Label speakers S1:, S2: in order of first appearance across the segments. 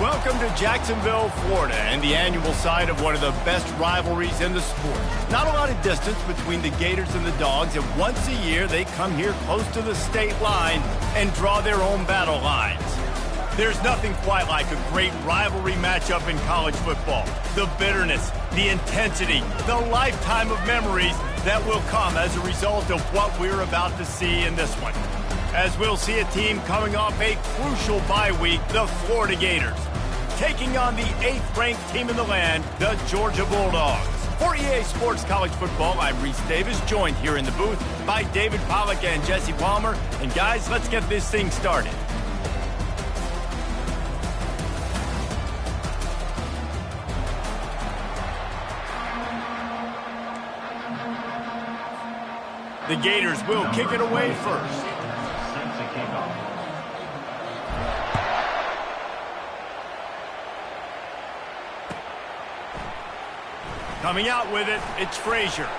S1: Welcome to Jacksonville, Florida, and the annual site of one of the best rivalries in the sport. Not a lot of distance between the Gators and the Dogs, and once a year they come here close to the state line and draw their own battle lines. There's nothing quite like a great rivalry matchup in college football. The bitterness, the intensity, the lifetime of memories that will come as a result of what we're about to see in this one. As we'll see a team coming off a crucial bye week, the Florida Gators, taking on the 8th-ranked team in the land, the Georgia Bulldogs. For EA Sports College Football, I'm Reese Davis, joined here in the booth by David Pollack and Jesse Palmer. And guys, let's get this thing started. The Gators will kick it away first. Coming out with it, it's Frazier.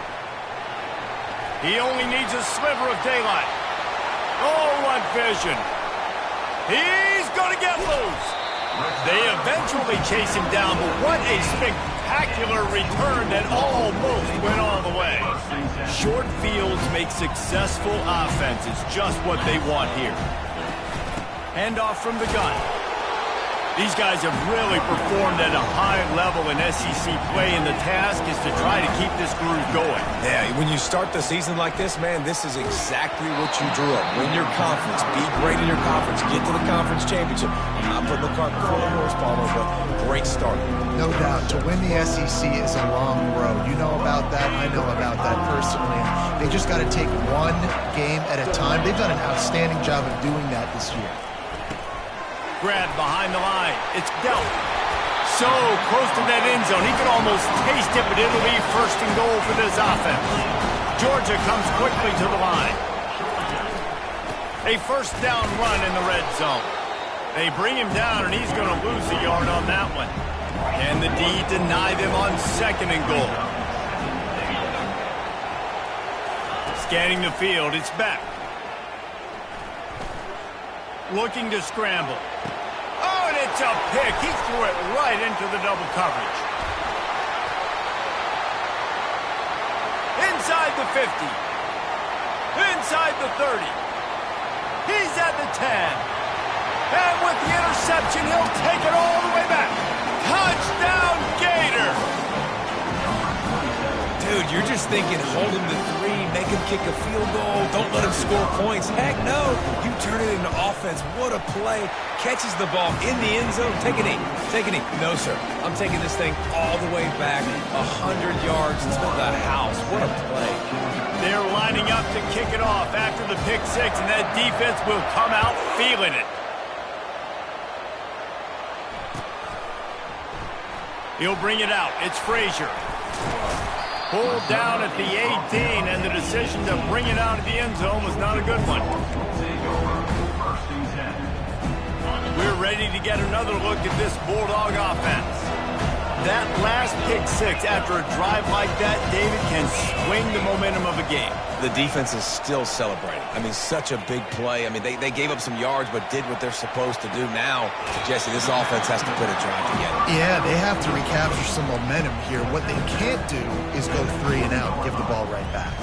S1: He only needs a sliver of daylight. Oh, what vision. He's going to get loose. They eventually chase him down, but what a spectacular return that almost went all the way. Short fields make successful offenses just what they want here. Handoff from the gun. These guys have really performed at a high level in SEC play, and the task is to try to keep this groove going.
S2: Yeah, when you start the season like this, man, this is exactly what you drew up. Win your conference, be great in your conference, get to the conference championship. I'm not putting the cart before the horse, Palmer, but great start.
S3: No doubt. To win the SEC is a long road. You know about that. I know about that personally. They just got to take one game at a time. They've done an outstanding job of doing that this year.
S1: Grab behind the line. It's dealt. So close to that end zone. He could almost taste it, but it'll be first and goal for this offense. Georgia comes quickly to the line. A first down run in the red zone. They bring him down, and he's going to lose a yard on that one. And the D deny them on second and goal. Scanning the field, it's back. Looking to scramble. Oh, and it's a pick. He threw it right into the double coverage. Inside the 50. Inside the 30. He's at the 10. And with the interception, he'll take it all the way back. Touchdown, Gator!
S2: Dude, you're just thinking, hold him to 3, make him kick a field goal, don't let him score points. Heck no, you turn it into offense. What a play. Catches the ball in the end zone. Take a knee. Take a knee. No, sir. I'm taking this thing all the way back 100 yards to the house. What a play.
S1: They're lining up to kick it off after the pick six, and that defense will come out feeling it. He'll bring it out. It's Frazier. Pulled down at the 18, and the decision to bring it out of the end zone was not a good one. We're ready to get another look at this Bulldog offense. That last pick six after a drive like that, David, can swing the momentum of a game.
S2: The defense is still celebrating. I mean, such a big play. I mean, they gave up some yards but did what they're supposed to do. Now, Jesse, this offense has to put a drive together.
S3: Yeah, they have to recapture some momentum here. What they can't do is go 3 and out and give the ball right back.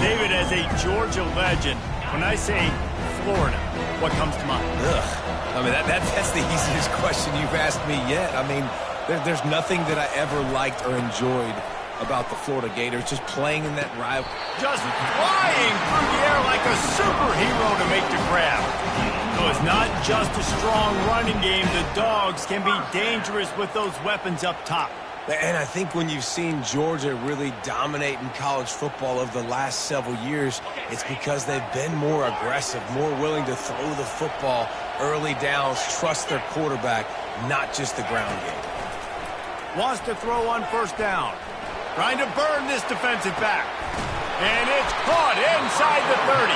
S1: David, as a Georgia legend, when I say Florida, what comes to mind?
S2: Ugh. I mean, that's the easiest question you've asked me yet. I mean, there's nothing that I ever liked or enjoyed about the Florida Gators, just playing in that rival.
S1: Just flying through the air like a superhero to make the grab. So it's not just a strong running game. The Dogs can be dangerous with those weapons up top.
S2: And I think when you've seen Georgia really dominate in college football over the last several years, it's because they've been more aggressive, more willing to throw the football early downs, trust their quarterback, not just the ground game.
S1: Wants to throw on first down. Trying to burn this defensive back. And it's caught inside the 30.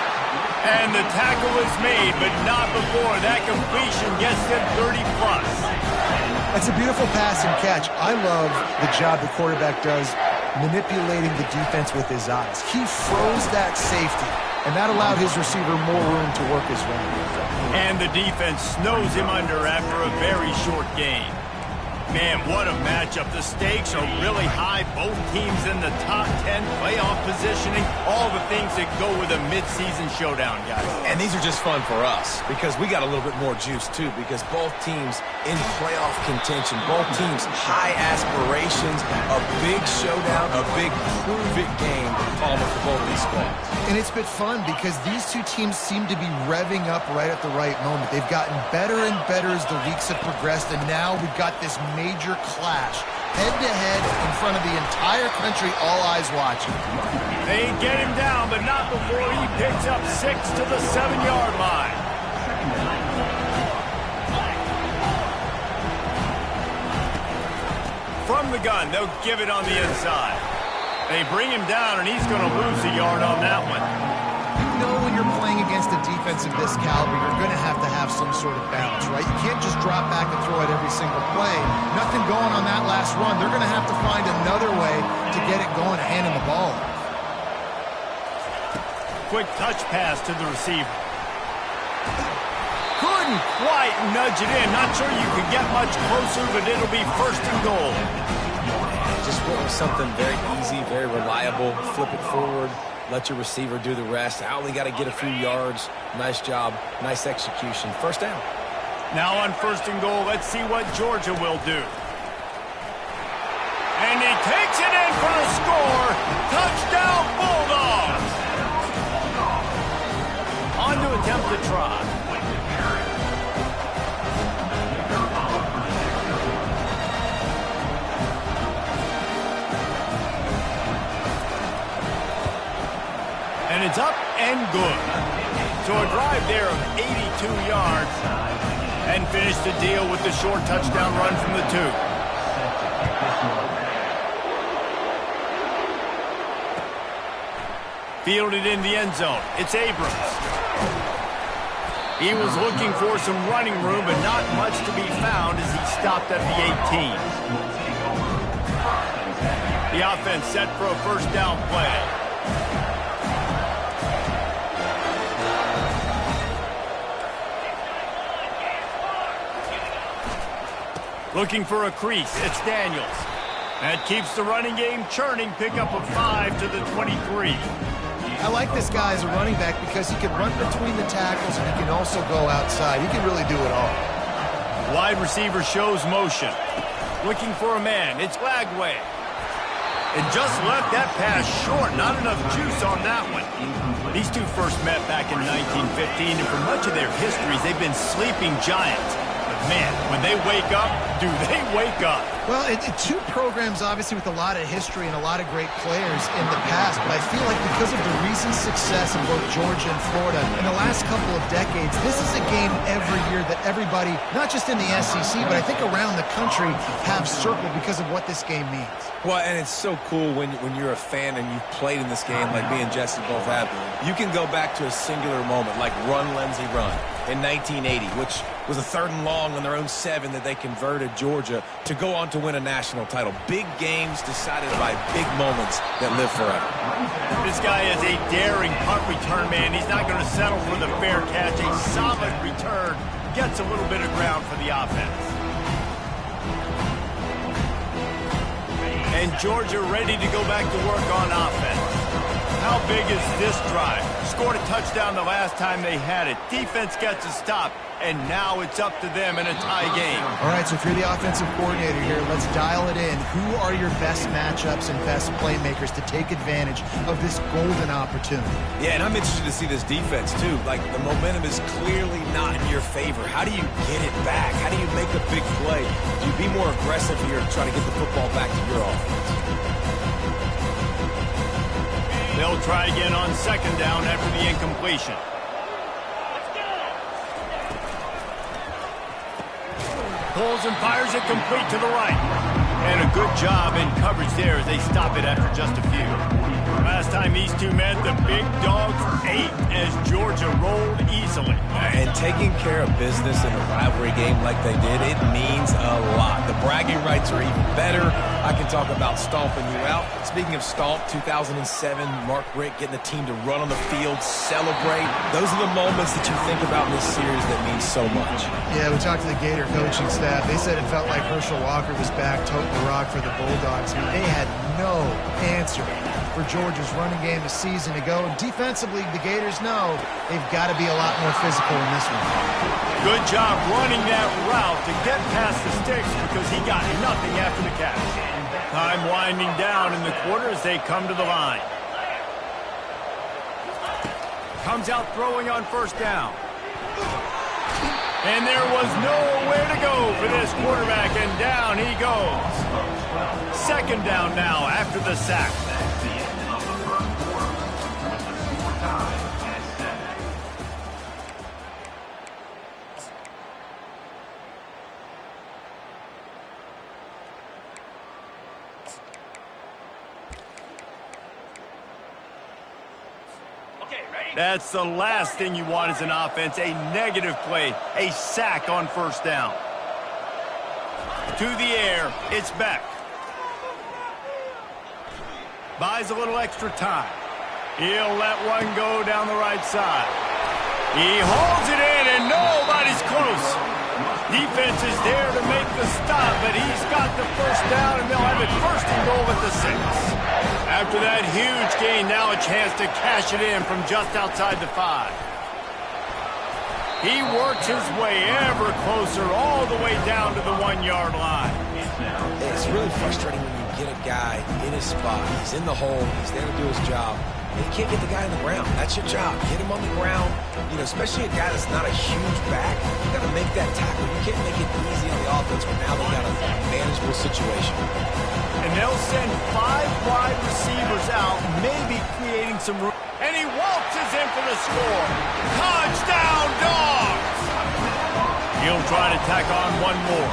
S1: And the tackle is made, but not before that completion gets them 30-plus.
S3: That's a beautiful pass and catch. I love the job the quarterback does manipulating the defense with his eyes. He froze that safety and that allowed his receiver more room to work his way.
S1: And the defense snows him under after a very short game. Man, what a matchup. The stakes are really high. Both teams in the top 10, playoff positioning, all the things that go with a midseason showdown, guys.
S2: And these are just fun for us because we got a little bit more juice, too, because both teams in playoff contention, both teams high aspirations, a big showdown, a big prove-it game, Palmer, for both these squads.
S3: And it's been fun because these two teams seem to be revving up right at the right moment. They've gotten better and better as the weeks have progressed, and now we've got this major clash, head-to-head in front of the entire country, all eyes watching.
S1: They get him down, but not before he picks up 6 to the 7-yard line. From the gun, they'll give it on the inside. They bring him down, and he's going to lose a yard on that one.
S3: You know when you're playing against a defense of this caliber, you're going to have some sort of balance, right? You can't just drop back and throw it every single play. Nothing going on that last run. They're going to have to find another way to get it going, handing the ball off.
S1: Quick touch pass to the receiver. Couldn't quite nudge it in. Not sure you could get much closer, but it'll be 1st and goal.
S2: Just went with something very easy, very reliable. Flip it forward. Let your receiver do the rest. I only got to get a few yards. Nice job. Nice execution. 1st down.
S1: Now on 1st and goal, let's see what Georgia will do. And he takes it in for the score. Touchdown, Bulldogs. On to attempt the try. And it's up and good. So a drive there of 82 yards. And finish the deal with the short touchdown run from the 2. Fielded in the end zone. It's Abrams. He was looking for some running room, but not much to be found as he stopped at the 18. The offense set for a 1st down play. Looking for a crease. It's Daniels. That keeps the running game churning. Pick up a 5 to the 23.
S3: I like this guy as a running back because he can run between the tackles and he can also go outside. He can really do it all.
S1: Wide receiver shows motion. Looking for a man. It's Lagway. And just left that pass short. Not enough juice on that one. These two first met back in 1915, and for much of their histories, they've been sleeping giants. Man, when they wake up, do they wake up?
S3: Well, two programs, obviously, with a lot of history and a lot of great players in the past, but I feel like because of the recent success of both Georgia and Florida in the last couple of decades, this is a game every year that everybody, not just in the SEC, but I think around the country, have circled because of what this game means.
S2: Well, and it's so cool when you're a fan and you've played in this game like me and Jesse both have. You can go back to a singular moment like Run, Lindsey, Run in 1980, which was a 3rd and long on their own 7 that they converted Georgia to go on to win a national title. Big games decided by big moments that live forever.
S1: This guy is a daring punt return man. He's not going to settle for the fair catch. A solid return gets a little bit of ground for the offense. And Georgia ready to go back to work on offense. How big is this drive? Scored a touchdown the last time they had it. Defense gets a stop, and now it's up to them in a tie game.
S3: All right, so if you're the offensive coordinator here, let's dial it in. Who are your best matchups and best playmakers to take advantage of this golden opportunity?
S2: Yeah, and I'm interested to see this defense, too. Like, the momentum is clearly not in your favor. How do you get it back? How do you make a big play? Do you be more aggressive here and try to get the football back to your offense?
S1: They'll try again on 2nd down after the incompletion. Pulls and fires it complete to the right. And a good job in coverage there as they stop it after just a few. Last time these two met, the big dogs ate as Georgia rolled easily.
S2: And taking care of business in a rivalry game like they did, it means a lot. The bragging rights are even better. I can talk about stomping you out. Speaking of stomp, 2007, Mark Richt getting the team to run on the field, celebrate. Those are the moments that you think about in this series that mean so much.
S3: Yeah, we talked to the Gator coaching staff. They said it felt like Herschel Walker was back toting the rock for the Bulldogs. I mean, they had no answer for Georgia's running game a season ago. Defensively, the Gators know they've got to be a lot more physical in this one.
S1: Good job running that route to get past the sticks because he got nothing after the catch. Time winding down in the quarter as they come to the line. Comes out throwing on first down. And there was nowhere to go for this quarterback, and down he goes. Second down now after the sack. That's the last thing you want as an offense, a negative play, a sack on first down. To the air, it's Beck. Buys a little extra time. He'll let one go down the right side. He holds it in, and nobody's close. Defense is there to make the stop, but he's got the first down, and they'll have it first and goal at the 6. After that huge gain, now a chance to cash it in from just outside the 5. He works his way ever closer all the way down to the 1-yard line.
S2: It's really frustrating when you get a guy in his spot. He's in the hole. He's there to do his job. And you can't get the guy on the ground. That's your job. Get him on the ground. You know, especially a guy that's not a huge back. You got to make that tackle. You can't make it easy on the offense when now they got a manageable situation.
S1: And they'll send 5 wide receivers out, maybe creating some room. And he waltzes in for the score. Touchdown, Dogs! He'll try to tack on one more.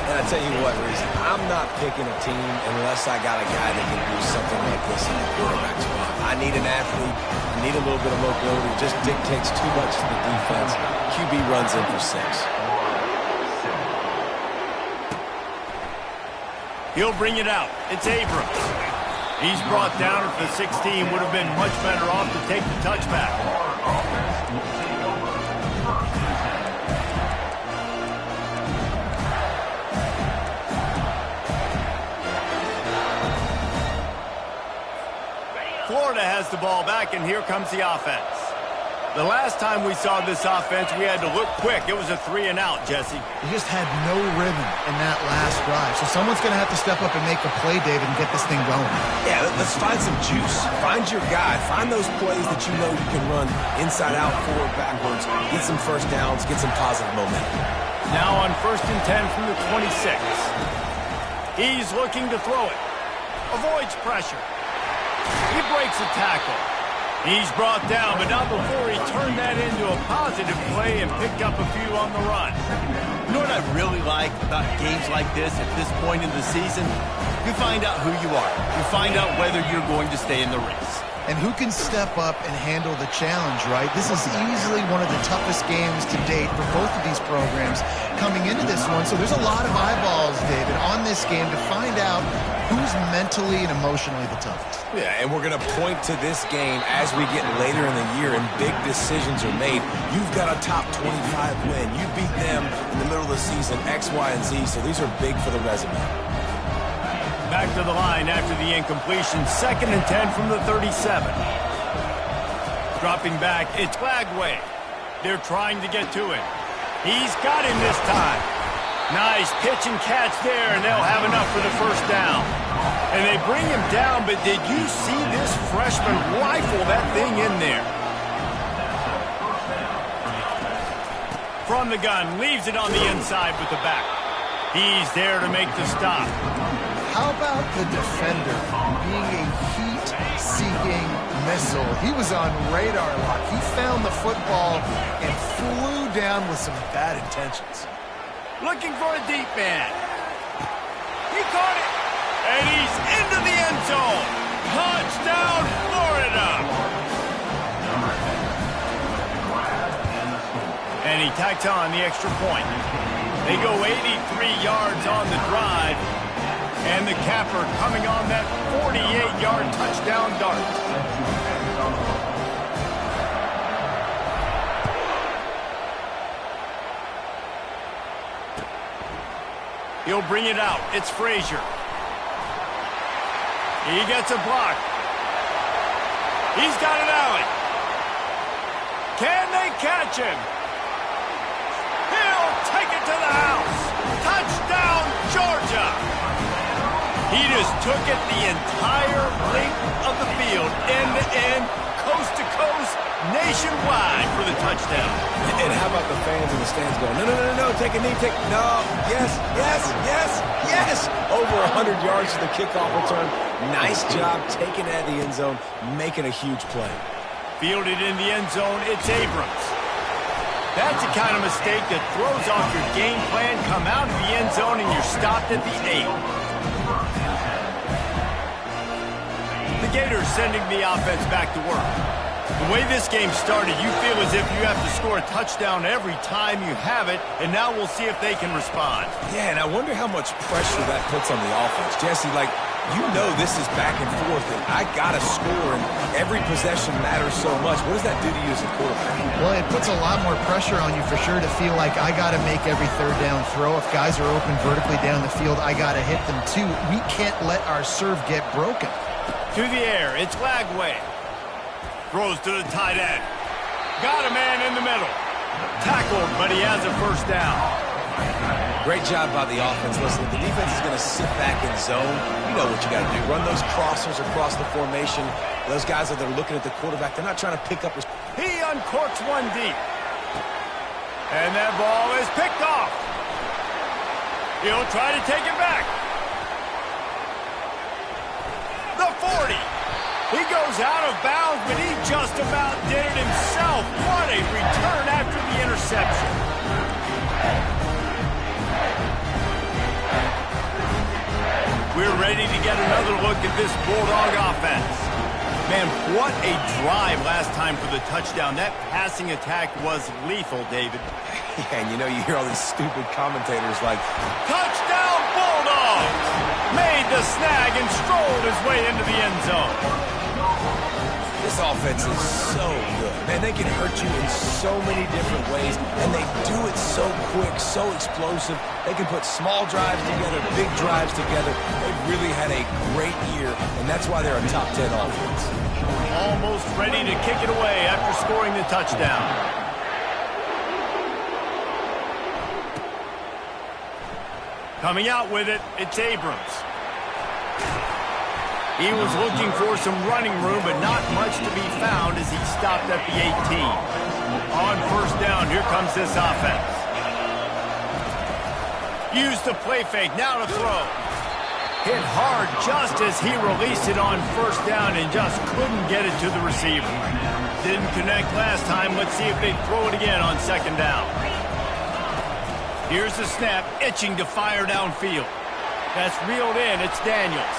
S2: And I tell you what, Reese, I'm not picking a team unless I got a guy that can do something like this in the quarterback spot. I need an athlete. I need a little bit of mobility. It just dictates too much to the defense. QB runs in for 6.
S1: He'll bring it out. It's Abrams. He's brought down at the 16. Would have been much better off to take the touchback. Florida has the ball back, and here comes the offense. The last time we saw this offense, we had to look quick. It was a 3-and-out, Jesse.
S3: They just had no rhythm in that last drive. So someone's going to have to step up and make a play, David, and get this thing going.
S2: Yeah, let's find some juice. Find your guy. Find those plays that you know you can run inside out, forward, backwards. Get some first downs. Get some positive momentum.
S1: Now on 1st and 10 from the 26. He's looking to throw it. Avoids pressure. He breaks a tackle. He's brought down, but not before he turned that into a positive play and picked up a few on the run.
S4: You know what I really like about games like this at this point in the season? You find out who you are. You find out whether you're going to stay in the race.
S3: And who can step up and handle the challenge, right? This is easily one of the toughest games to date for both of these programs coming into this one. So there's a lot of eyeballs, David, on this game to find out who's mentally and emotionally the toughest.
S2: Yeah, and we're going to point to this game as we get later in the year and big decisions are made. You've got a top 25 win. You beat them in the middle of the season, X, Y, and Z, so these are big for the resume.
S1: Back to the line after the incompletion. 2nd and 10 from the 37. Dropping back, it's Flagway. They're trying to get to him. He's got him this time. Nice pitch and catch there, and they'll have enough for the first down. And they bring him down, but did you see this freshman rifle that thing in there? From the gun, leaves it on the inside with the back. He's there to make the stop.
S3: How about the defender being a heat-seeking missile? He was on radar lock. He found the football and flew down with some bad intentions.
S1: Looking for a deep man. He caught it. And he's into the end zone. Touchdown, Florida! And he tacks on the extra point. They go 83 yards on the drive. And the capper coming on that 48-yard touchdown dart. He'll bring it out. It's Frazier. He gets a block. He's got an alley. Can they catch him? He'll take it to the house. Touchdown, Georgia. He just took it the entire length of the field, end to end, coast to coast, nationwide for the touchdown.
S2: And how about the fans in the stands going, no, no, no, no, take a knee, no, yes, yes, yes, yes. Over 100 yards to the kickoff return. Nice job taking it out of the end zone, making a huge play.
S1: Fielded in the end zone, it's Abrams. That's the kind of mistake that throws off your game plan. Come out of the end zone and you're stopped at the 8. The Gators sending the offense back to work. The way this game started, you feel as if you have to score a touchdown every time you have it, and now we'll see if they can respond.
S2: Yeah, and I wonder how much pressure that puts on the offense. Jesse, like, you know this is back and forth, and I got to score, and every possession matters so much. What does that do to you as a quarterback?
S3: Well, it puts a lot more pressure on you for sure to feel like I got to make every third down throw. If guys are open vertically down the field, I got to hit them too. We can't let our serve get broken.
S1: To the air, it's Lagway. Throws to the tight end. Got a man in the middle. Tackled, but he has a first down.
S2: Great job by the offense. Listen, if the defense is going to sit back in zone, you know what you got to do. Run those crossers across the formation. Those guys that are looking at the quarterback, they're not trying to pick up his...
S1: He uncorks one deep. And that ball is picked off. He'll try to take it back. The 40. He goes out of bounds, but he just about did it himself. What a return after the interception. We're ready to get another look at this Bulldog offense. Man, what a drive last time for the touchdown. That passing attack was lethal, David.
S2: Yeah, and you know, you hear all these stupid commentators like,
S1: touchdown Bulldogs! Made the snag and strolled his way into the end zone.
S2: This offense is so good. Man, they can hurt you in so many different ways, and they do it so quick, so explosive. They can put small drives together, big drives together. They've really had a great year, and that's why they're a top 10 offense.
S1: Almost ready to kick it away after scoring the touchdown. Coming out with it, it's Abrams. He was looking for some running room, but not much to be found as he stopped at the 18. On first down, here comes this offense. Use the play fake, now to throw. Hit hard just as he released it on first down and just couldn't get it to the receiver. Didn't connect last time. Let's see if they throw it again on second down. Here's the snap, itching to fire downfield. That's reeled in, it's Daniels.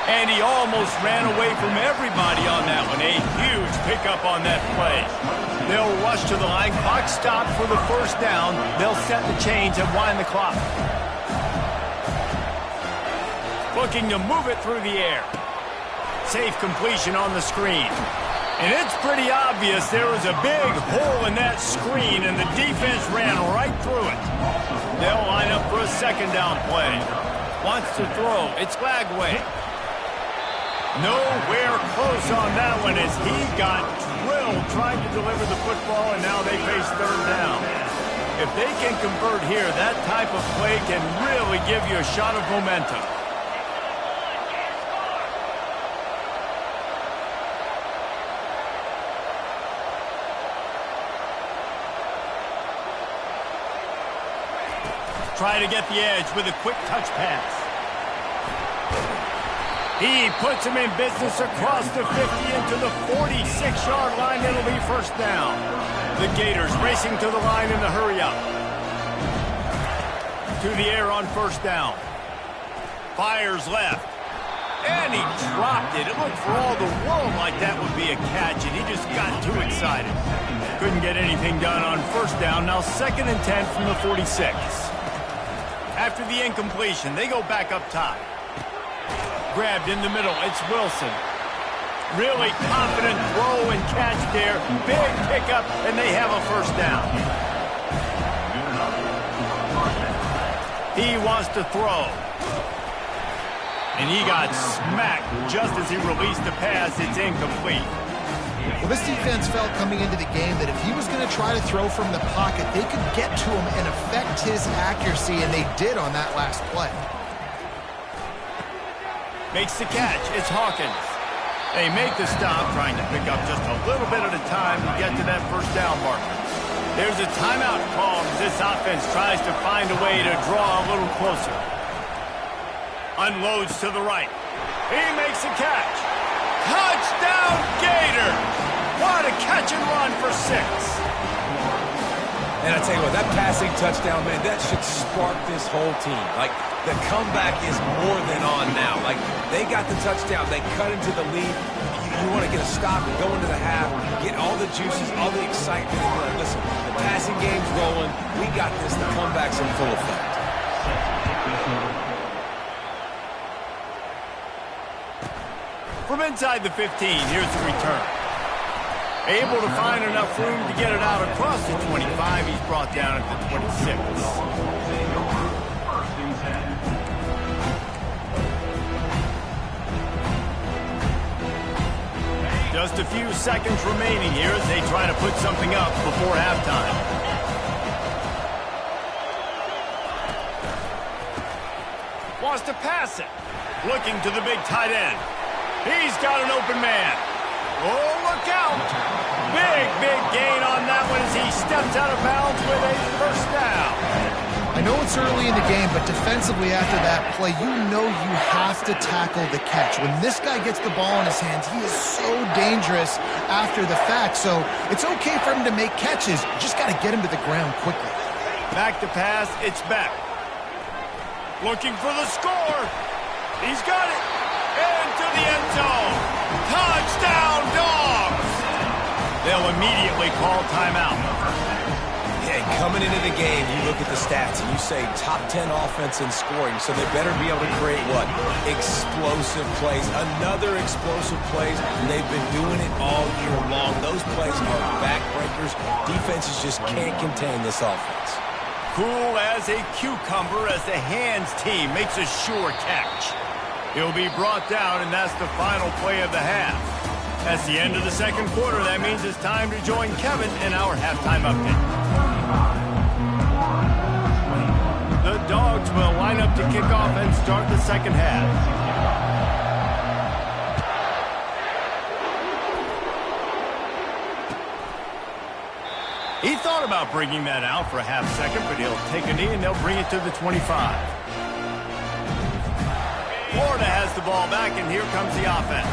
S1: And he almost ran away from everybody on that one. A huge pickup on that play. They'll rush to the line. Clock stopped for the first down. They'll set the chains and wind the clock. Looking to move it through the air. Safe completion on the screen. And it's pretty obvious there was a big hole in that screen, and the defense ran right through it. They'll line up for a second down play. Wants to throw. It's Lagway. Nowhere close on that one as he got drilled trying to deliver the football, and now they face third down. If they can convert here, that type of play can really give you a shot of momentum. Try to get the edge with a quick touch pass. He puts him in business across the 50 into the 46-yard line. It'll be first down. The Gators racing to the line in the hurry-up. To the air on first down. Fires left. And he dropped it. It looked for all the world like that would be a catch, and he just got too excited. Couldn't get anything done on first down. Now 2nd and 10 from the 46. After the incompletion, they go back up top. Grabbed in the middle. It's Wilson. Really confident throw and catch there. Big pickup, and they have a first down. He wants to throw. And he got smacked just as he released the pass. It's incomplete.
S3: Well, this defense felt coming into the game that if he was going to try to throw from the pocket, they could get to him and affect his accuracy, and they did on that last play.
S1: Makes the catch. It's Hawkins. They make the stop, trying to pick up just a little bit at a time to get to that first down marker. There's a timeout called as this offense tries to find a way to draw a little closer. Unloads to the right. He makes a catch. Touchdown, Gator! What a catch and run for 6.
S2: And I tell you what, that passing touchdown, man, that should spark this whole team. Like, the comeback is more than on now. Like, they got the touchdown. They cut into the lead. You want to get a stop and go into the half, get all the juices, all the excitement. And like, listen, the passing game's rolling. We got this. The comeback's in full effect.
S1: From inside the 15, here's the return. Able to find enough room to get it out across the 25. He's brought down at the 26. Just a few seconds remaining here as they try to put something up before halftime. Wants to pass it. Looking to the big tight end. He's got an open man. Oh, look out. Big gain on that one as he steps out of bounds with a first down.
S3: I know it's early in the game, but defensively after that play, you know you have to tackle the catch. When this guy gets the ball in his hands, he is so dangerous after the fact. So it's okay for him to make catches. You just got to get him to the ground quickly.
S1: Back to pass. It's Beck. Looking for the score. He's got it. Into the end zone. Touchdown, Dogs! They'll immediately call timeout.
S2: Yeah, coming into the game, you look at the stats and you say top 10 offense in scoring, so they better be able to create what? Explosive plays. Another explosive plays. They've been doing it all year long. Those plays are backbreakers. Defenses just can't contain this offense.
S1: Cool as a cucumber as the hands team makes a sure catch. He'll be brought down, and that's the final play of the half. That's the end of the second quarter. That means it's time to join Kevin in our halftime update. The Dogs will line up to kick off and start the second half. He thought about bringing that out for a half second, but he'll take a knee and they'll bring it to the 25. Florida has the ball back, and here comes the offense.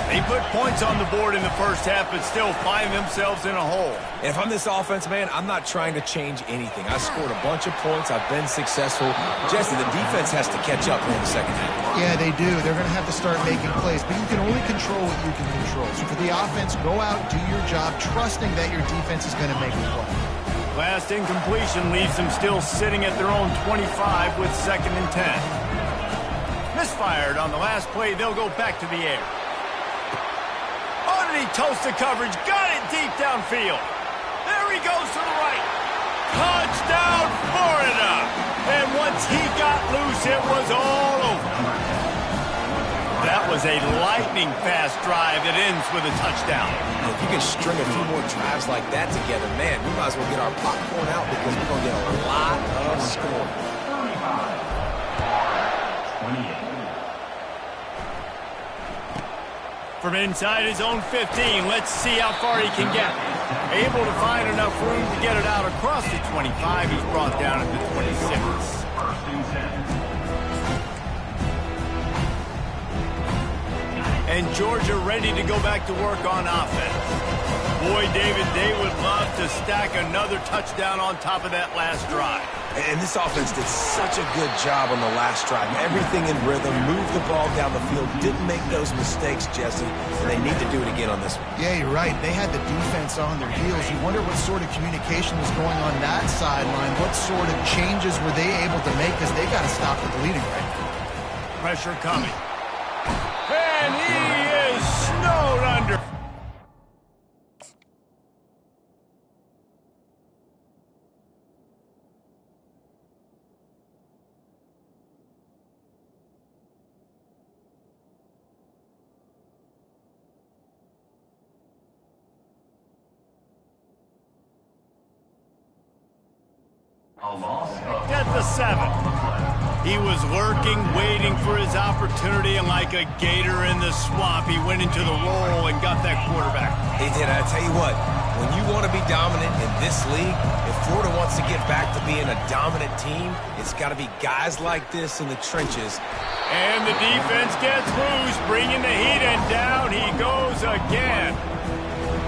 S1: They put points on the board in the first half, but still find themselves in a hole.
S2: And if I'm this offense, man, I'm not trying to change anything. I scored a bunch of points. I've been successful. Jesse, the defense has to catch up in the second half.
S3: Yeah, they do. They're going to have to start making plays, but you can only control what you can control. So for the offense, go out, do your job, trusting that your defense is going to make a play.
S1: Last incompletion leaves them still sitting at their own 25 with 2nd and 10. Misfired on the last play. They'll go back to the air. Oh, did he toast the coverage? Got it deep downfield. There he goes to the right. Touchdown, Florida. And once he got loose, it was all over. That was a lightning-fast drive that ends with a touchdown.
S2: If you can string a few more drives like that together, man, we might as well get our popcorn out because we're going to get a lot of scoring.
S5: 28.
S1: From inside his own 15, let's see how far he can get. Able to find enough room to get it out across the 25. He's brought down at the 26. And Georgia ready to go back to work on offense. Boy, David, they would love to to stack another touchdown on top of that last drive.
S2: And this offense did such a good job on the last drive. Everything in rhythm, moved the ball down the field, didn't make those mistakes, Jesse, and they need to do it again on this one.
S3: Yeah, you're right. They had the defense on their heels. You wonder what sort of communication was going on that sideline. What sort of changes were they able to make, because they got to stop the bleeding right now.
S1: Pressure coming. And he is snowed under. At the 7. He was lurking, waiting for his opportunity, and like a gator in the swamp, he went into the roll and got that quarterback.
S2: He did. I tell you what, when you want to be dominant in this league, if Florida wants to get back to being a dominant team, it's got to be guys like this in the trenches.
S1: And the defense gets loose, bringing the heat, and down he goes again.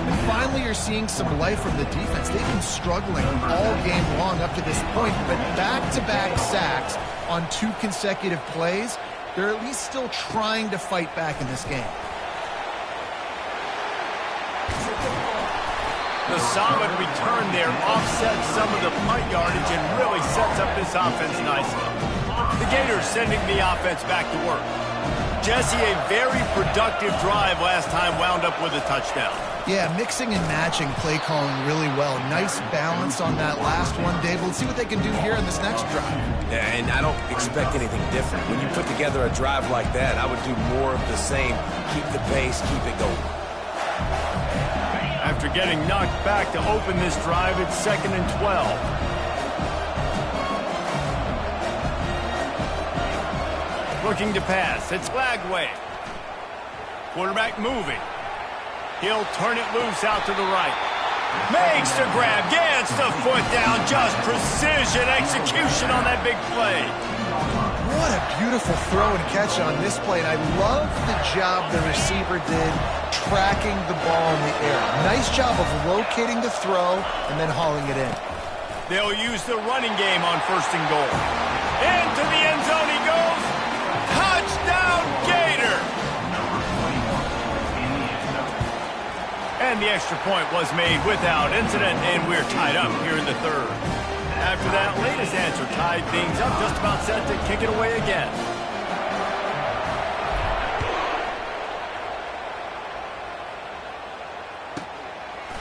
S3: And finally, you're seeing some life from the defense. They've been struggling all game long up to this point, but back-to-back sacks on 2 consecutive plays, they're at least still trying to fight back in this game.
S1: The solid return there offsets some of the punt yardage and really sets up this offense nicely. The Gators sending the offense back to work. Jesse, a very productive drive last time, wound up with a touchdown.
S3: Yeah, mixing and matching play calling really well. Nice balance on that last one, Dave. Let's see what they can do here in this next drive.
S2: Yeah, and I don't expect anything different. When you put together a drive like that, I would do more of the same. Keep the pace, keep it going.
S1: After getting knocked back to open this drive, it's 2nd and 12. Looking to pass. It's Lagway. Quarterback moving. He'll turn it loose out to the right. Makes the grab. Gets the foot down. Just precision execution on that big play.
S3: What a beautiful throw and catch on this play. And I love the job the receiver did tracking the ball in the air. Nice job of locating the throw and then hauling it in.
S1: They'll use the running game on 1st and goal. Into the end zone he goes. Touchdown, Gator! And the extra point was made without incident, and we're tied up here in the 3rd. After that latest answer tied things up, just about set to kick it away again.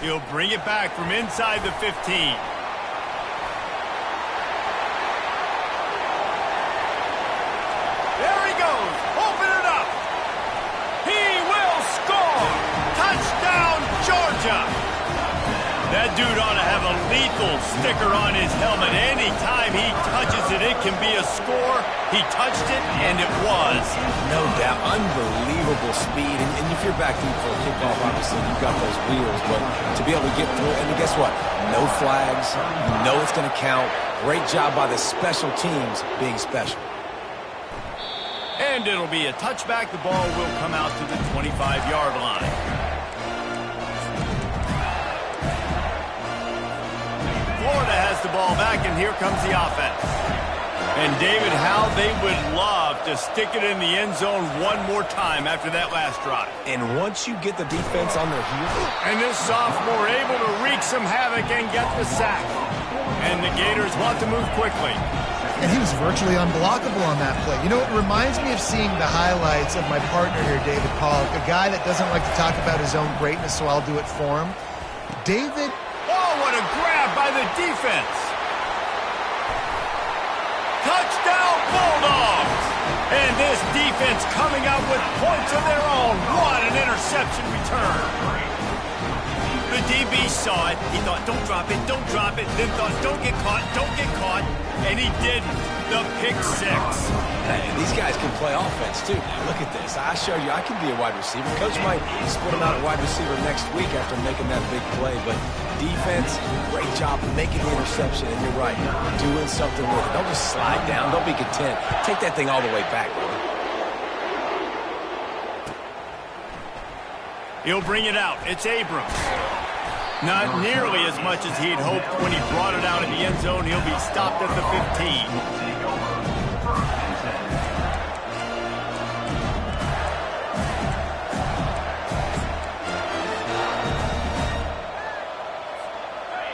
S1: He'll bring it back from inside the 15. There he goes. Open it up. He will score. Touchdown, Georgia. That dude ought to have a lethal sticker on his helmet. Anytime he touches it, it can be a score. He touched it, and it was.
S2: No doubt. Unbelievable speed. And if you're back deep for a kickoff, obviously, you've got those wheels. But to be able to get through it, and guess what? No flags. You know it's going to count. Great job by the special teams being special.
S1: And it'll be a touchback. The ball will come out to the 25-yard line. Florida has the ball back, and here comes the offense. And David, how they would love to stick it in the end zone one more time after that last drive.
S2: And once you get the defense on their heels.
S1: And this sophomore able to wreak some havoc and get the sack. And the Gators want to move quickly.
S3: And he was virtually unblockable on that play. You know, it reminds me of seeing the highlights of my partner here, David Pollock, a guy that doesn't like to talk about his own greatness, so I'll do it for him. David.
S1: Oh, what a grab by the defense. Touchdown, Bulldogs! And this defense coming out with points of their own. What an interception return. The DB saw it. He thought, don't drop it, don't drop it. Then thought, don't get caught, don't get caught. And he didn't. The pick six.
S2: Hey, these guys can play offense, too. Look at this. I showed you I can be a wide receiver. Coach might split him out at wide receiver next week after making that big play. But defense, great job making the interception. And you're right, doing something with it. Don't just slide down. Don't be content. Take that thing all the way back, brother.
S1: He'll bring it out. It's Abrams. Not nearly as much as he'd hoped when he brought it out in the end zone. He'll be stopped at the 15.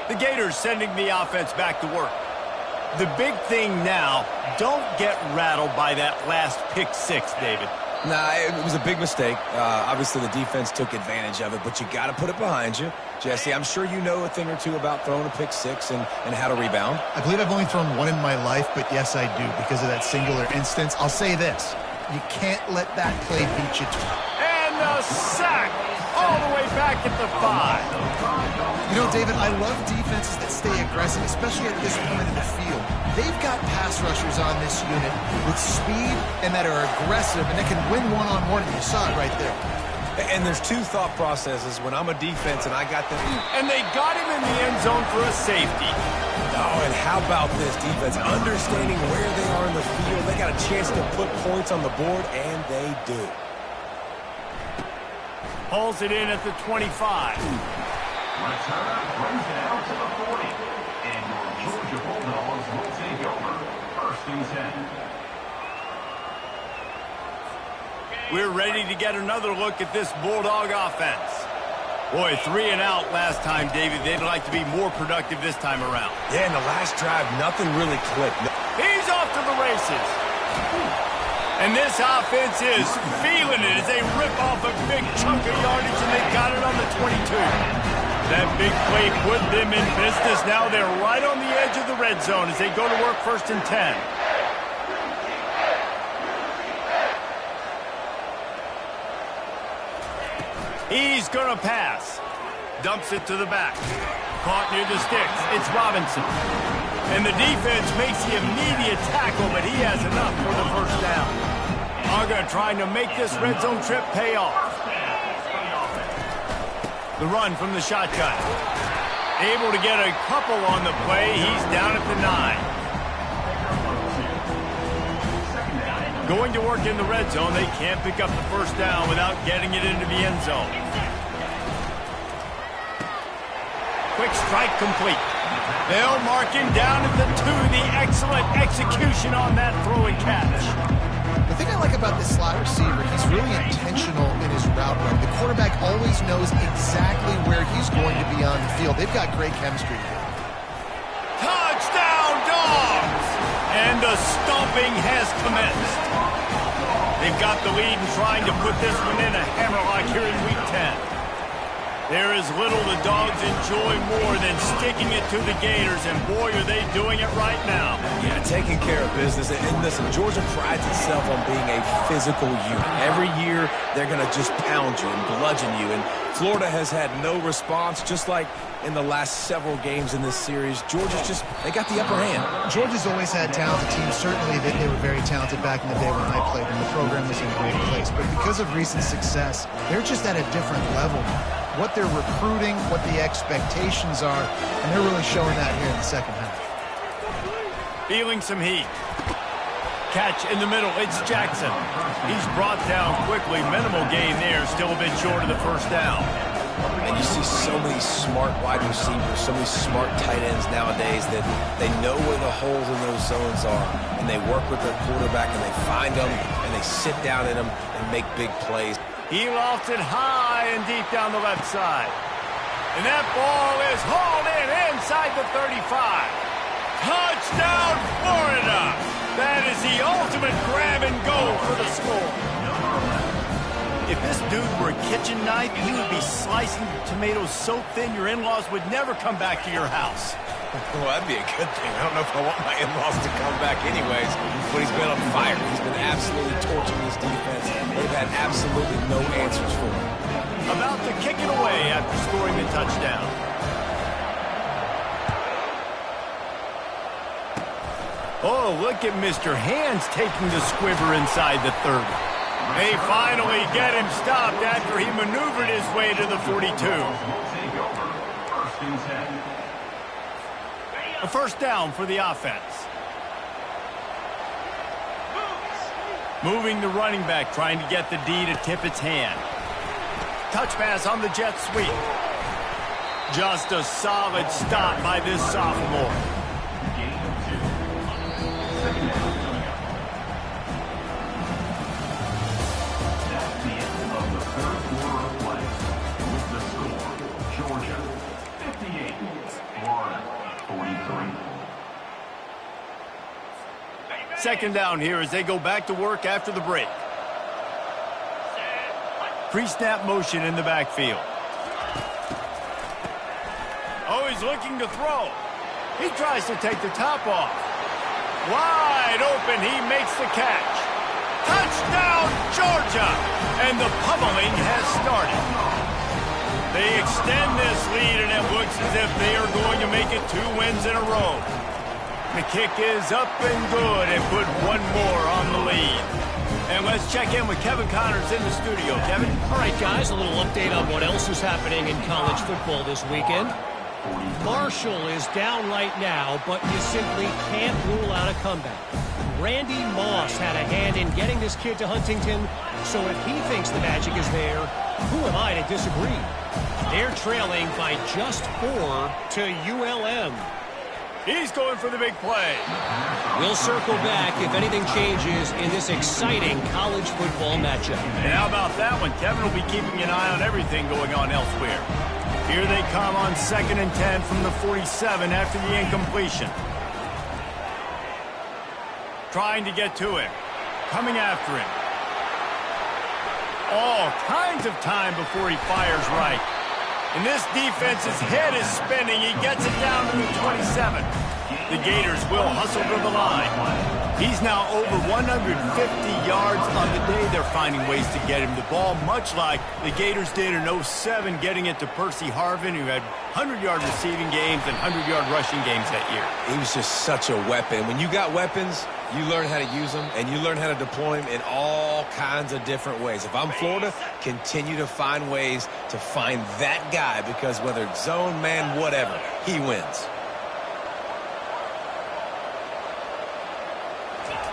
S1: The Gators sending the offense back to work. The big thing now, don't get rattled by that last pick six, David.
S2: Nah, it was a big mistake. Obviously, the defense took advantage of it, but you got to put it behind you. Jesse, I'm sure you know a thing or two about throwing a pick six and how to rebound.
S3: I believe I've only thrown one in my life, but yes, I do, because of that singular instance. I'll say this. You can't let that play beat you to it.
S1: And the sack all the way back at the 5.
S3: You know, David, I love defenses that stay aggressive, especially at this point in the field. They've got pass rushers on this unit with speed and that are aggressive and that can win one-on-one, and you saw it right there.
S2: And there's two thought processes when I'm a defense and I got them.
S1: And they got him in the end zone for a safety.
S2: Oh, and how about this defense? Understanding where they are in the field. They got a chance to put points on the board, and they do.
S1: Pulls it in at the 25.
S5: Return brings it out to the 40. And your Georgia Bulldogs will take over. 1st and 10.
S1: We're ready to get another look at this Bulldog offense. Boy, 3 and out last time, David. They'd like to be more productive this time around.
S2: Yeah, in the last drive, nothing really clicked.
S1: He's off to the races. And this offense is feeling it as they rip off a big chunk of yardage, and they got it on the 22. That big play put them in business. Now they're right on the edge of the red zone as they go to work 1st and 10. He's going to pass. Dumps it to the back. Caught near the sticks. It's Robinson. And the defense makes the immediate tackle, but he has enough for the 1st down. Aga trying to make this red zone trip pay off. The run from the shotgun. Able to get a couple on the play. He's down at the 9. Going to work in the red zone. They can't pick up the 1st down without getting it into the end zone. Quick strike complete. They'll mark him down at the 2. The excellent execution on that throw and catch.
S3: The thing I like about this slot receiver, he's really intentional in his route run. The quarterback always knows exactly where he's going to be on the field. They've got great chemistry together.
S1: Touchdown, Dogs! And the stomping has commenced. They've got the lead and trying to put this one in a hammerlock here in Week 10. There is little the Dogs enjoy more than sticking it to the Gators, and boy, are they doing it right now.
S2: Yeah, taking care of business. And listen, Georgia prides itself on being a physical unit. Every year, they're going to just pound you and bludgeon you. And Florida has had no response, just like in the last several games in this series. Georgia's just, they got the upper hand.
S3: Georgia's always had talented teams. Certainly they were very talented back in the day when I played, and the program was in a great place. But because of recent success, they're just at a different level now. What they're recruiting, what the expectations are, and they're really showing that here in the 2nd half.
S1: Feeling some heat. Catch in the middle, it's Jackson. He's brought down quickly. Minimal gain there, still a bit short of the 1st down.
S2: And you see so many smart wide receivers, so many smart tight ends nowadays that they know where the holes in those zones are, and they work with their quarterback, and they find them, and they sit down in them and make big plays.
S1: He lofts it high and deep down the left side. And that ball is hauled in inside the 35. Touchdown, Florida! That is the ultimate grab and go for the score. If this dude were a kitchen knife, he would be slicing tomatoes so thin your in-laws would never come back to your house.
S2: Well, that'd be a good thing. I don't know if I want my in-laws to come back anyways, but he's been on fire. He's been absolutely torching this defense. They've had absolutely no answers for him.
S1: About to kick it away after scoring the touchdown. Oh, look at Mr. Hands taking the squiver inside the 30. They finally get him stopped after he maneuvered his way to the 42. A 1st down for the offense. Moving the running back, trying to get the D to tip its hand. Touch pass on the jet sweep. Just a solid stop by this sophomore.
S5: Game 2. Second down coming up. That's the end of the third quarter of play. With the score, Georgia 58, Florida 43.
S1: Second down here as they go back to work after the break. Pre-snap motion in the backfield. Oh, he's looking to throw. He tries to take the top off. Wide open, he makes the catch. Touchdown, Georgia! And the pummeling has started. They extend this lead, and it looks as if they are going to make it 2 wins in a row. The kick is up and good and put one more on the lead. And let's check in with Kevin Connors in the studio. Kevin?
S6: All right, guys, a little update on what else is happening in college football this weekend. Marshall is down right now, but you simply can't rule out a comeback. Randy Moss had a hand in getting this kid to Huntington, so if he thinks the magic is there, who am I to disagree? They're trailing by just 4 to ULM.
S1: He's going for the big play.
S6: We'll circle back if anything changes in this exciting college football matchup.
S1: And how about that one? Kevin will be keeping an eye on everything going on elsewhere. Here they come on 2nd and 10 from the 47 after the incompletion. Trying to get to him. Coming after him. All kinds of time before he fires right. And this defense's head is spinning. He gets it down to the 27. The Gators will hustle to the line. He's now over 150 yards on the day. They're finding ways to get him the ball, much like the Gators did in 07, getting it to Percy Harvin, who had 100-yard receiving games and 100-yard rushing games that year.
S2: He was just such a weapon. When you got weapons, you learn how to use them, and you learn how to deploy them in all kinds of different ways. If I'm Florida, continue to find ways to find that guy, because whether it's zone, man, whatever, he wins.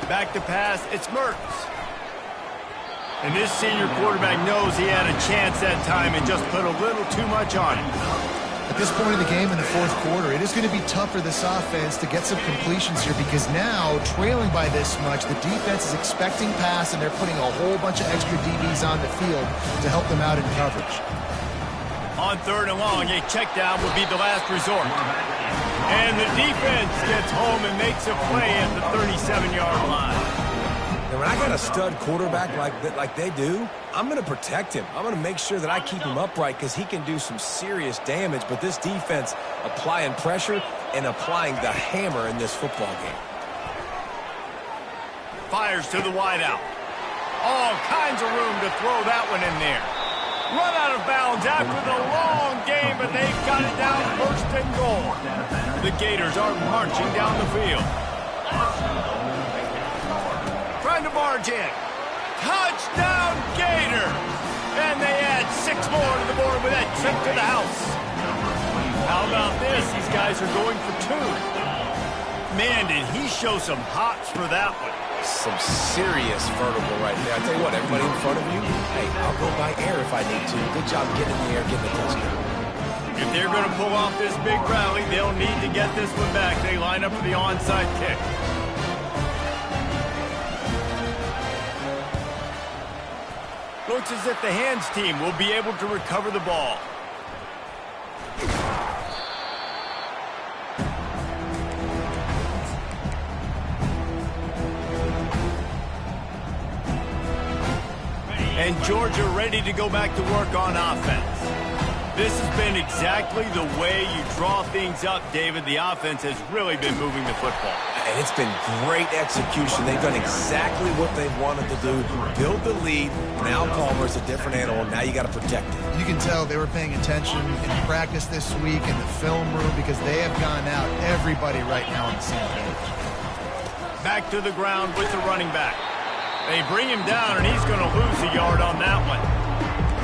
S1: Back to pass, it's Mertens. And this senior quarterback knows he had a chance that time and just put a little too much on it.
S3: At this point in the game in the fourth quarter, it is going to be tough for this offense to get some completions here because now, trailing by this much, the defense is expecting pass, and they're putting a whole bunch of extra DBs on the field to help them out in coverage.
S1: On 3rd and long, a check down would be the last resort. And the defense gets home and makes a play at the 37-yard line.
S2: And when I got a stud quarterback like they do, I'm going to protect him. I'm going to make sure that I keep him upright because he can do some serious damage. But this defense applying pressure and applying the hammer in this football game.
S1: Fires to the wideout. All kinds of room to throw that one in there. Run out of bounds after the long game, but they've got it down 1st and goal. The Gators are marching down the field. Trying to barge in. Touchdown, Gator! And they add 6 more to the board with that trip to the house. How about this? These guys are going for 2. Man, did he show some hops for that one.
S2: Some serious vertical right there. I tell you what, everybody in front of you, hey, I'll go by air if I need to. Good job getting in the air, getting the touchdown.
S1: If they're going to pull off this big rally, they'll need to get this one back. They line up for the onside kick. Looks as if the hands team will be able to recover the ball. And Georgia ready to go back to work on offense. This has been exactly the way you draw things up, David. The offense has really been moving the football.
S2: And it's been great execution. They've done exactly what they wanted to do. Build the lead. Now Palmer's a different animal. Now you got to protect it.
S3: You can tell they were paying attention in practice this week in the film room because they have gone out, everybody right now on the same page.
S1: Back to the ground with the running back. They bring him down, and he's going to lose a yard on that one.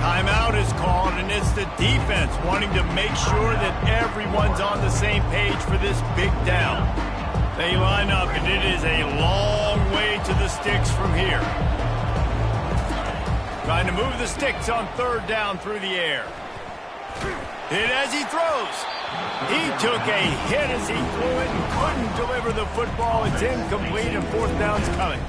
S1: Timeout is called, and it's the defense wanting to make sure that everyone's on the same page for this big down. They line up, and it is a long way to the sticks from here. Trying to move the sticks on 3rd down through the air. Hit as he throws. He took a hit as he threw it and couldn't deliver the football. It's incomplete and fourth down's coming.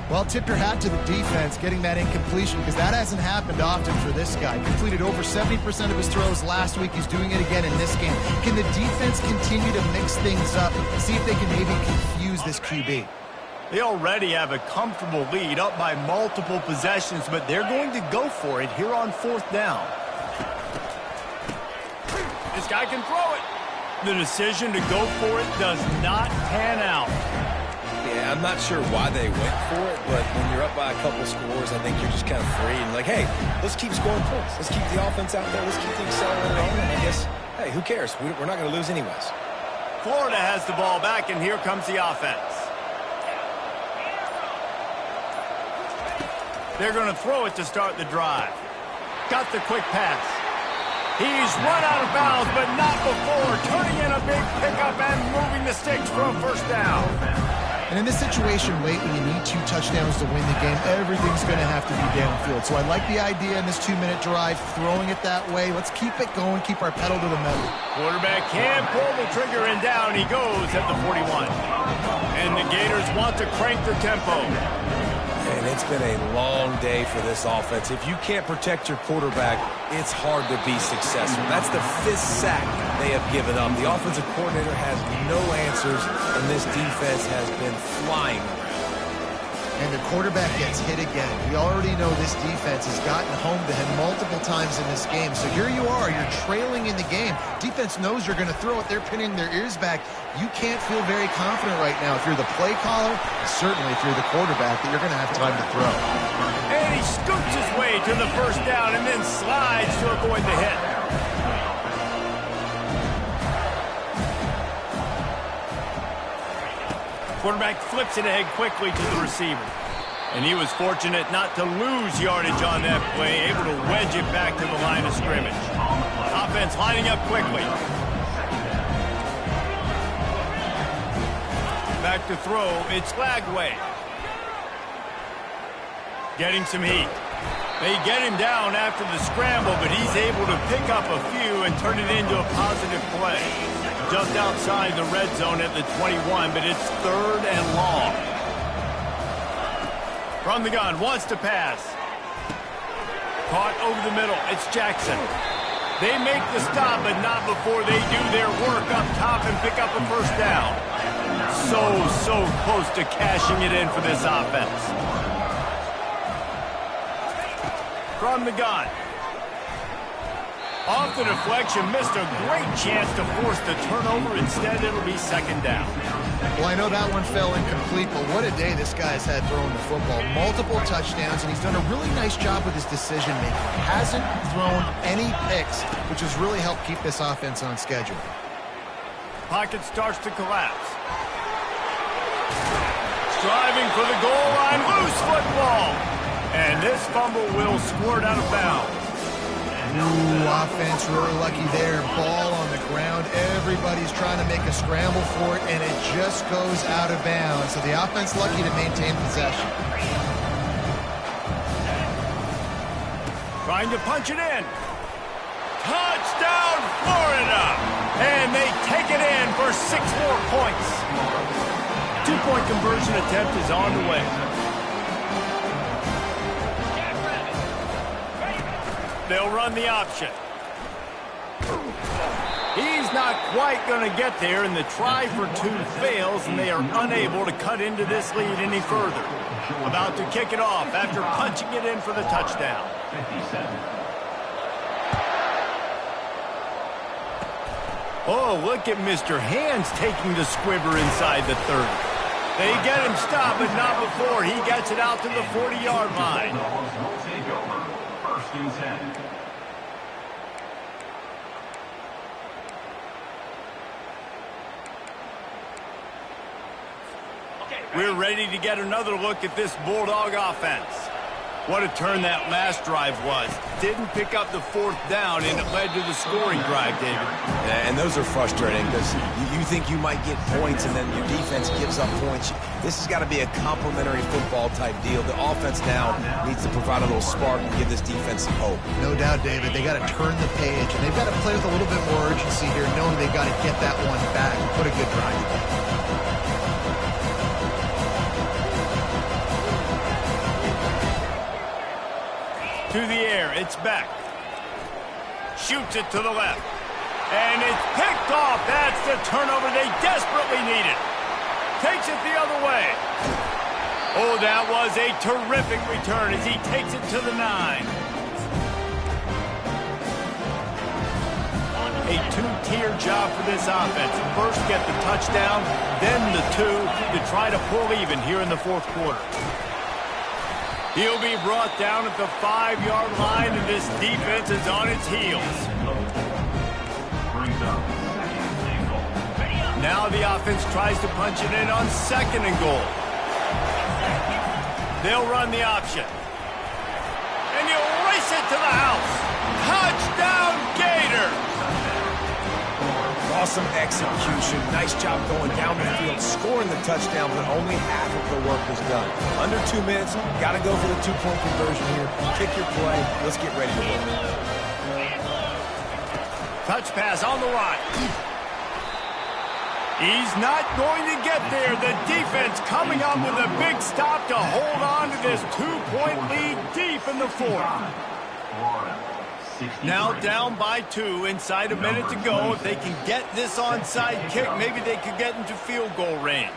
S3: Well, tip your hat to the defense getting that incompletion because that hasn't happened often for this guy. Completed over 70% of his throws last week. He's doing it again in this game. Can the defense continue to mix things up, see if they can maybe confuse this QB?
S1: They already have a comfortable lead up by multiple possessions, but they're going to go for it here on fourth down. This guy can throw it. The decision to go for it does not pan out.
S2: Yeah, I'm not sure why they went for it, but when you're up by a couple scores, I think you're just kind of free and like, hey, let's keep scoring points. Let's keep the offense out there. Let's keep the accelerator on. And I guess, hey, who cares? We're not going to lose anyways.
S1: Florida has the ball back, and here comes the offense. They're going to throw it to start the drive. Got the quick pass. He's run out of bounds, but not before. Turning in a big pickup and moving the sticks for a first down.
S3: And in this situation late when you need 2 touchdowns to win the game, everything's going to have to be downfield. So I like the idea in this 2-minute drive, throwing it that way. Let's keep it going, keep our pedal to the metal.
S1: Quarterback can pull the trigger, and down he goes at the 41. And the Gators want to crank the tempo.
S2: And it's been a long day for this offense. If you can't protect your quarterback, it's hard to be successful. That's the 5th sack they have given up. The offensive coordinator has no answers, and this defense has been flying around.
S3: And the quarterback gets hit again. We already know this defense has gotten home to him multiple times in this game. So here you are, you're trailing in the game. Defense knows you're going to throw it. They're pinning their ears back. You can't feel very confident right now if you're the play caller, certainly if you're the quarterback, that you're going to have time to throw.
S1: And he scoops his way to the first down and then slides to avoid the hit. Quarterback flips it ahead quickly to the receiver. And he was fortunate not to lose yardage on that play, able to wedge it back to the line of scrimmage. Offense lining up quickly. Back to throw, it's Lagway. Getting some heat. They get him down after the scramble, but he's able to pick up a few and turn it into a positive play. Just outside the red zone at the 21, but it's 3rd and long. From the gun, wants to pass. Caught over the middle, it's Jackson. They make the stop, but not before they do their work up top and pick up a first down. So close to cashing it in for this offense. From the gun. Off the deflection, missed a great chance to force the turnover. Instead, it'll be 2nd down.
S3: Well, I know that one fell incomplete, but what a day this guy's had throwing the football. Multiple touchdowns, and he's done a really nice job with his decision-making. Hasn't thrown any picks, which has really helped keep this offense on schedule.
S1: Pocket starts to collapse. Striving for the goal line, loose football. And this fumble will squirt out of bounds.
S3: Ooh, offense really lucky there. Ball on the ground. Everybody's trying to make a scramble for it, and it just goes out of bounds. So the offense lucky to maintain possession.
S1: Trying to punch it in. Touchdown, Florida! And they take it in for 6 more points. 2-point conversion attempt is on the way. They'll run the option. He's not quite going to get there, and the try for 2 fails, and they are unable to cut into this lead any further. About to kick it off after punching it in for the touchdown. Oh, look at Mr. Hands taking the squibber inside the 30. They get him stopped, but not before he gets it out to the 40-yard line. We're ready to get another look at this Bulldog offense. What a turn that last drive was. Didn't pick up the fourth down, and it led to the scoring drive, David.
S2: Yeah, and those are frustrating because you think you might get points and then your defense gives up points. This has got to be a complementary football type deal. The offense now needs to provide a little spark and give this defense some hope.
S3: No doubt, David. They got to turn the page, and they've got to play with a little bit more urgency here, knowing they've got to get that one back. What a good drive.
S1: To the air, it's back. Shoots it to the left. And it's picked off. That's the turnover they desperately needed. Takes it the other way. Oh, that was a terrific return as he takes it to the 9. A two-tier job for this offense. First, get the touchdown, then the 2 to try to pull even here in the fourth quarter. He'll be brought down at the 5-yard line, and this defense is on its heels. Now the offense tries to punch it in on 2nd and goal. They'll run the option. And he'll race it to the house. Touchdown, Gators!
S2: Awesome execution. Nice job going down the field, scoring the touchdown, but only half of the work was done. Under 2 minutes, got to go for the 2-point conversion here. Kick your play. Let's get ready to roll.
S1: Touch pass on the right. He's not going to get there. The defense coming up with a big stop to hold on to this 2-point lead deep in the fourth. Now down by 2, inside a minute to go. If they can get this onside kick, maybe they could get into field goal range.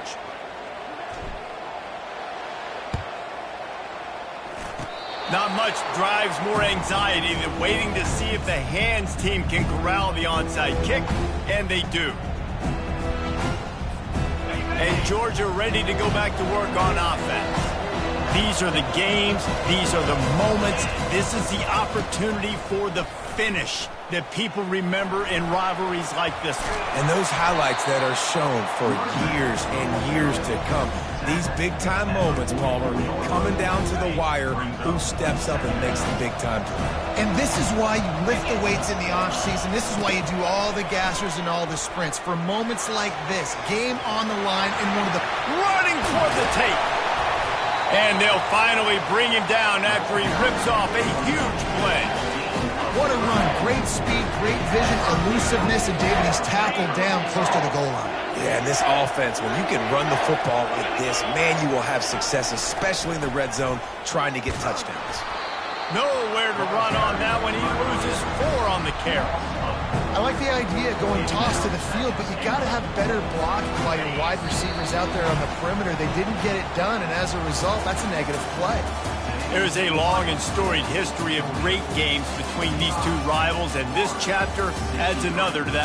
S1: Not much drives more anxiety than waiting to see if the hands team can corral the onside kick, and they do. And Georgia ready to go back to work on offense. These are the games. These are the moments. This is the opportunity for the finish that people remember in rivalries like this one.
S2: And those highlights that are shown for years and years to come. These big-time moments, Palmer, coming down to the wire, who steps up and makes the big-time play.
S3: And this is why you lift the weights in the offseason. This is why you do all the gassers and all the sprints. For moments like this, game on the line, and one of the
S1: running toward the tape. And they'll finally bring him down after he rips off a huge play.
S3: What a run. Great speed, great vision, elusiveness, and David, he's tackled down close to the goal line.
S2: Yeah, and this offense, when you can run the football like this, man, you will have success, especially in the red zone, trying to get touchdowns.
S1: Nowhere to run on that one. He loses 4 on the carry.
S3: I like the idea going toss to the field, but you got to have better blocking by your wide receivers out there on the perimeter. They didn't get it done, and as a result, that's a negative play.
S1: There's a long and storied history of great games between these two rivals, and this chapter adds another to that.